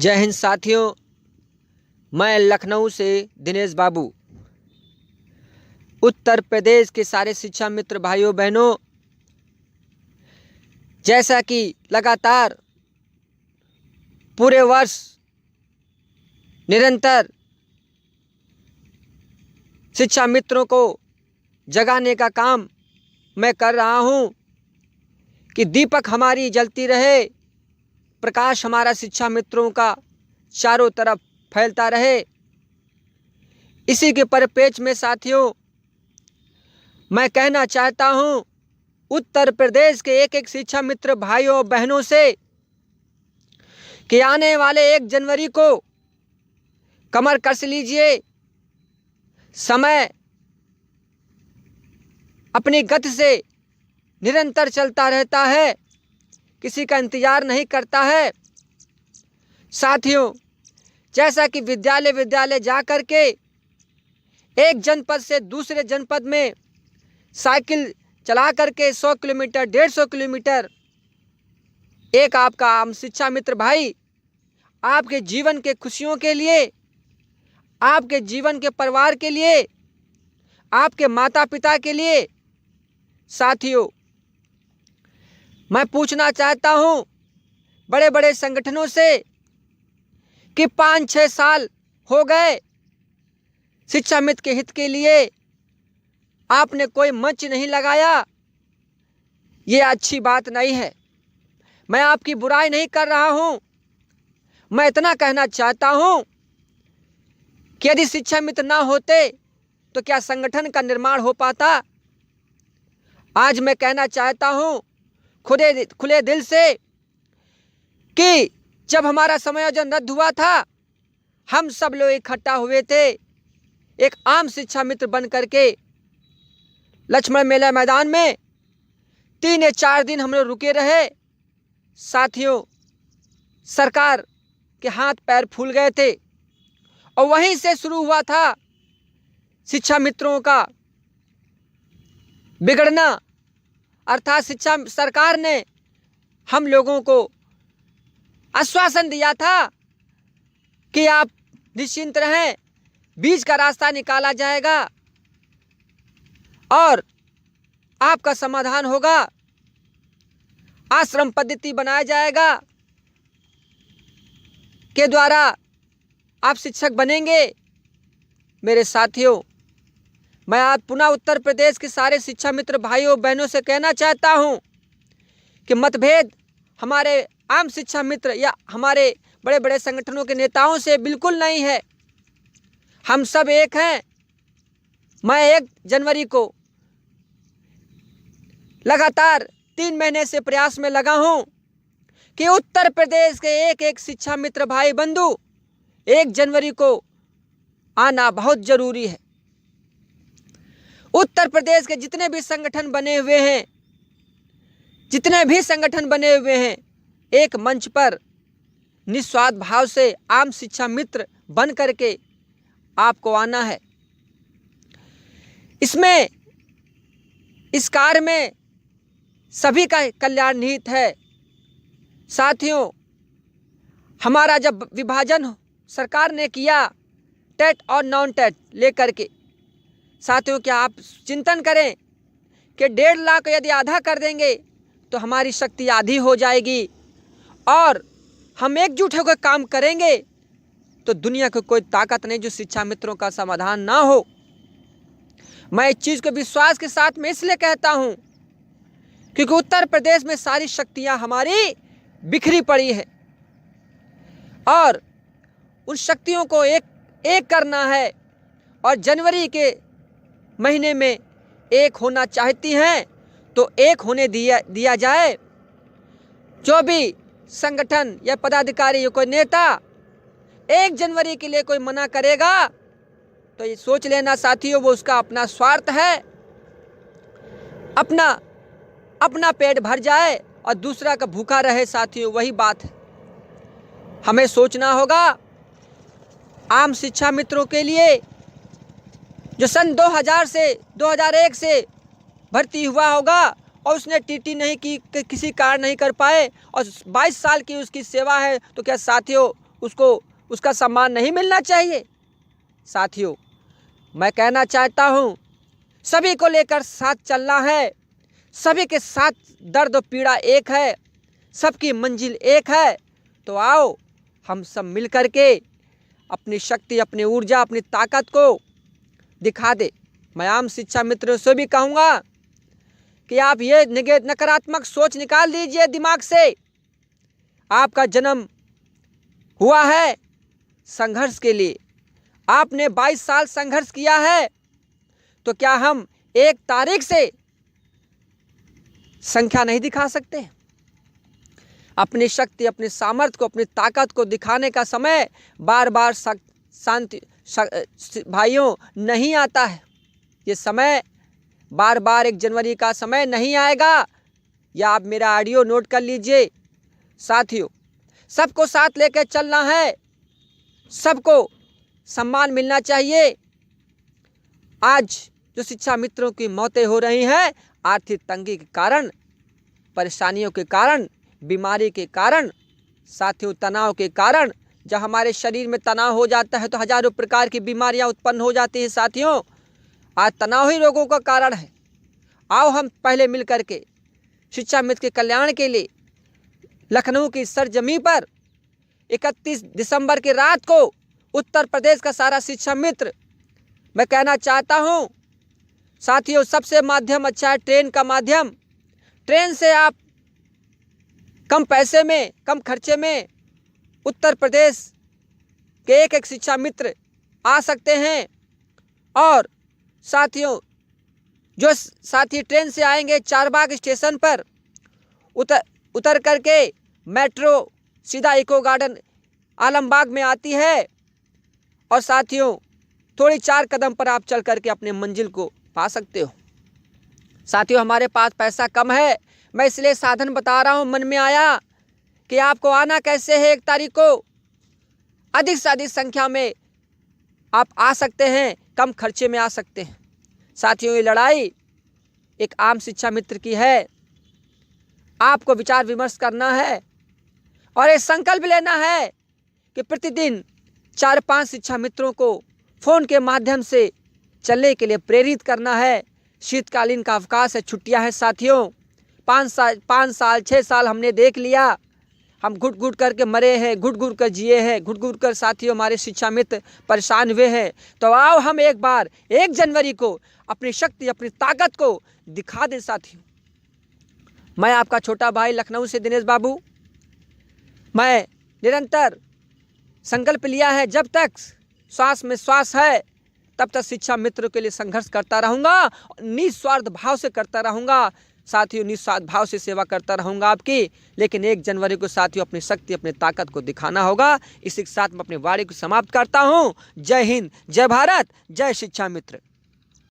जय हिंद साथियों, मैं लखनऊ से दिनेश बाबू। उत्तर प्रदेश के सारे शिक्षा मित्र भाइयों बहनों, जैसा कि लगातार पूरे वर्ष निरंतर शिक्षा मित्रों को जगाने का काम मैं कर रहा हूं कि दीपक हमारी जलती रहे, प्रकाश हमारा शिक्षा मित्रों का चारों तरफ फैलता रहे। इसी के परिप्रेक्ष्य में साथियों, मैं कहना चाहता हूं उत्तर प्रदेश के एक एक शिक्षा मित्र भाइयों बहनों से कि आने वाले 1 जनवरी को कमर कस लीजिए। समय अपनी गति से निरंतर चलता रहता है, किसी का इंतजार नहीं करता है। साथियों, जैसा कि विद्यालय जा कर के एक जनपद से दूसरे जनपद में साइकिल चला करके 100 किलोमीटर 150 किलोमीटर एक आपका आम शिक्षा मित्र भाई आपके जीवन के खुशियों के लिए, आपके जीवन के परिवार के लिए, आपके माता पिता के लिए साथियों, मैं पूछना चाहता हूं बड़े बड़े संगठनों से कि 5-6 साल हो गए शिक्षा मित्र के हित के लिए आपने कोई मंच नहीं लगाया। ये अच्छी बात नहीं है। मैं आपकी बुराई नहीं कर रहा हूं। मैं इतना कहना चाहता हूं कि यदि शिक्षा मित्र ना होते तो क्या संगठन का निर्माण हो पाता। आज मैं कहना चाहता हूं खुले दिल से कि जब हमारा समायोजन रद्द हुआ था, हम सब लोग इकट्ठा हुए थे एक आम शिक्षा मित्र बन करके लक्ष्मण मेला मैदान में 3 या 4 दिन हम लोग रुके रहे। साथियों, सरकार के हाथ पैर फूल गए थे और वहीं से शुरू हुआ था शिक्षा मित्रों का बिगड़ना। अर्थात शिक्षा सरकार ने हम लोगों को आश्वासन दिया था कि आप निश्चिंत रहें, बीच का रास्ता निकाला जाएगा और आपका समाधान होगा, आश्रम पद्धति बनाया जाएगा के द्वारा आप शिक्षक बनेंगे। मेरे साथियों, मैं आज पुनः उत्तर प्रदेश के सारे शिक्षा मित्र भाइयों बहनों से कहना चाहता हूं कि मतभेद हमारे आम शिक्षा मित्र या हमारे बड़े बड़े संगठनों के नेताओं से बिल्कुल नहीं है। हम सब एक हैं। मैं 1 जनवरी को लगातार 3 महीने से प्रयास में लगा हूं कि उत्तर प्रदेश के एक एक शिक्षा मित्र भाई बंधु 1 जनवरी को आना बहुत जरूरी है। उत्तर प्रदेश के जितने भी संगठन बने हुए हैं एक मंच पर निस्वार्थ भाव से आम शिक्षा मित्र बन करके आपको आना है। इस कार्य में सभी का कल्याण निहित है। साथियों, हमारा जब विभाजन सरकार ने किया टेट और नॉन टेट लेकर के, साथियों क्या आप चिंतन करें कि 1.5 लाख यदि आधा कर देंगे तो हमारी शक्ति आधी हो जाएगी और हम एकजुट होकर काम करेंगे तो दुनिया की कोई ताकत नहीं जो शिक्षा मित्रों का समाधान ना हो। मैं इस चीज़ को विश्वास के साथ में इसलिए कहता हूं क्योंकि उत्तर प्रदेश में सारी शक्तियां हमारी बिखरी पड़ी है और उन शक्तियों को एक करना है और जनवरी के महीने में एक होना चाहती हैं तो एक होने दिया जाए। जो भी संगठन या पदाधिकारी या कोई नेता 1 जनवरी के लिए कोई मना करेगा तो ये सोच लेना साथियों, वो उसका अपना स्वार्थ है, अपना पेट भर जाए और दूसरा का भूखा रहे। साथियों, वही बात है। हमें सोचना होगा आम शिक्षा मित्रों के लिए जो सन 2001 से भर्ती हुआ होगा और उसने टीटी नहीं की, किसी कारण नहीं कर पाए और 22 साल की उसकी सेवा है, तो क्या साथियों उसको उसका सम्मान नहीं मिलना चाहिए। साथियों, मैं कहना चाहता हूँ सभी को लेकर साथ चलना है, सभी के साथ दर्द और पीड़ा एक है, सबकी मंजिल एक है। तो आओ हम सब मिल कर के अपनी शक्ति, अपनी ऊर्जा, अपनी ताकत को दिखा दे। मैं आम शिक्षा मित्रों से भी कहूँगा कि आप ये नकारात्मक सोच निकाल दीजिए दिमाग से। आपका जन्म हुआ है संघर्ष के लिए, आपने 22 साल संघर्ष किया है, तो क्या हम एक तारीख से संख्या नहीं दिखा सकते? अपनी शक्ति, अपनी सामर्थ्य को, अपनी ताकत को दिखाने का समय बार बार शांति भाइयों नहीं आता है। ये समय बार बार 1 जनवरी का समय नहीं आएगा। या आप मेरा ऑडियो नोट कर लीजिए। साथियों, सबको साथ लेकर चलना है, सबको सम्मान मिलना चाहिए। आज जो शिक्षा मित्रों की मौतें हो रही हैं आर्थिक तंगी के कारण, परेशानियों के कारण, बीमारी के कारण, साथियों तनाव के कारण, जब हमारे शरीर में तनाव हो जाता है तो हजारों प्रकार की बीमारियां उत्पन्न हो जाती हैं। साथियों, आज तनाव ही रोगों का कारण है। आओ हम पहले मिल कर के शिक्षा मित्र के कल्याण के लिए लखनऊ की सरजमी पर 31 दिसंबर की रात को उत्तर प्रदेश का सारा शिक्षा मित्र, मैं कहना चाहता हूँ साथियों, सबसे माध्यम अच्छा है ट्रेन का माध्यम। ट्रेन से आप कम पैसे में, कम खर्चे में उत्तर प्रदेश के एक शिक्षा मित्र आ सकते हैं। और साथियों, जो साथी ट्रेन से आएंगे चारबाग स्टेशन पर उतर करके मेट्रो सीधा इको गार्डन आलमबाग में आती है। और साथियों, थोड़ी 4 कदम पर आप चल करके अपने मंजिल को पा सकते हो। साथियों, हमारे पास पैसा कम है, मैं इसलिए साधन बता रहा हूँ। मन में आया कि आपको आना कैसे है। 1 तारीख को अधिक से अधिक संख्या में आप आ सकते हैं, कम खर्चे में आ सकते हैं। साथियों, ये लड़ाई एक आम शिक्षा मित्र की है। आपको विचार विमर्श करना है और एक संकल्प लेना है कि प्रतिदिन 4-5 शिक्षा मित्रों को फ़ोन के माध्यम से चलने के लिए प्रेरित करना है। शीतकालीन का अवकाश है, छुट्टियां हैं। साथियों, 5 साल 6 साल हमने देख लिया, हम घुट घुट करके मरे हैं, घुट घुट कर जिए हैं, घुट घुट कर साथियों हमारे शिक्षा मित्र परेशान हुए हैं। तो आओ हम एक बार 1 जनवरी को अपनी शक्ति, अपनी ताकत को दिखा दें। साथियों, मैं आपका छोटा भाई लखनऊ से दिनेश बाबू, मैं निरंतर संकल्प लिया है, जब तक श्वास में श्वास है तब तक शिक्षा मित्रों के लिए संघर्ष करता रहूँगा, निस्वार्थ भाव से करता रहूँगा। साथियों, निस्वार्थ भाव से सेवा करता रहूँगा आपकी। लेकिन 1 जनवरी को साथियों अपनी शक्ति, अपनी ताकत को दिखाना होगा। इसी के साथ मैं अपनी वाणी को समाप्त करता हूँ। जय हिंद, जय भारत, जय शिक्षा मित्र।